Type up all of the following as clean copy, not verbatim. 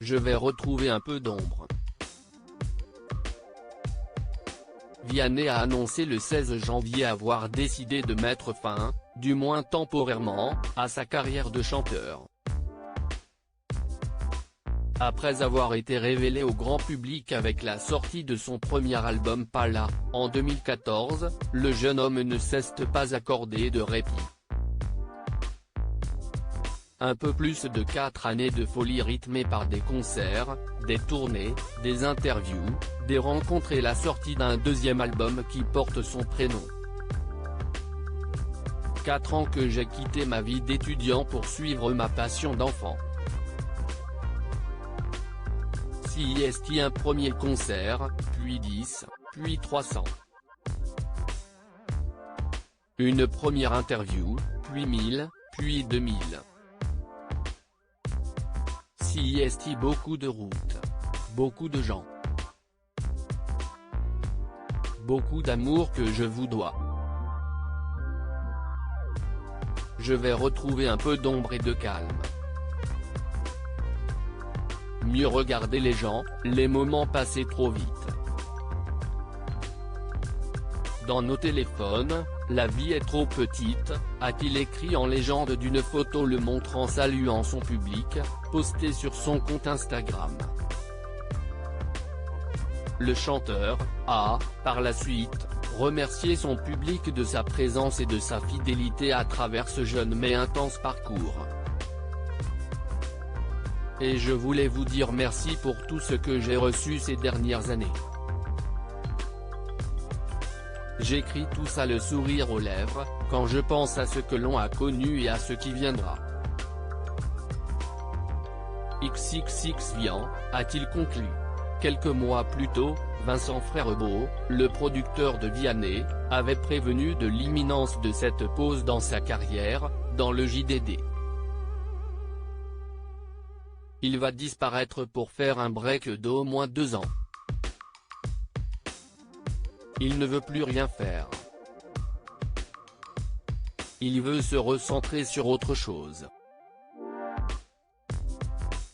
Je vais retrouver un peu d'ombre. Vianney a annoncé le 16 janvier avoir décidé de mettre fin, du moins temporairement, à sa carrière de chanteur. Après avoir été révélé au grand public avec la sortie de son premier album Pala, en 2014, le jeune homme ne cesse pas accordé de répit. Un peu plus de 4 années de folie rythmées par des concerts, des tournées, des interviews, des rencontres et la sortie d'un deuxième album qui porte son prénom. 4 ans que j'ai quitté ma vie d'étudiant pour suivre ma passion d'enfant. CIST un premier concert, puis 10, puis 300. Une première interview, puis 1000, puis 2000. CIST beaucoup de routes. Beaucoup de gens. Beaucoup d'amour que je vous dois. Je vais retrouver un peu d'ombre et de calme. Mieux regarder les gens, les moments passés trop vite. Dans nos téléphones, la vie est trop petite, a-t-il écrit en légende d'une photo le montrant saluant son public, postée sur son compte Instagram. Le chanteur a, par la suite, remercié son public de sa présence et de sa fidélité à travers ce jeune mais intense parcours. Et je voulais vous dire merci pour tout ce que j'ai reçu ces dernières années. J'écris tout ça le sourire aux lèvres, quand je pense à ce que l'on a connu et à ce qui viendra. XXX Vian, a-t-il conclu. Quelques mois plus tôt, Vincent Frèrebeau, le producteur de Vianney, avait prévenu de l'imminence de cette pause dans sa carrière, dans le JDD. Il va disparaître pour faire un break d'au moins 2 ans. Il ne veut plus rien faire. Il veut se recentrer sur autre chose.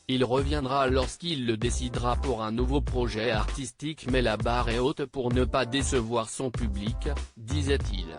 Il reviendra lorsqu'il le décidera pour un nouveau projet artistique mais la barre est haute pour ne pas décevoir son public, disait-il.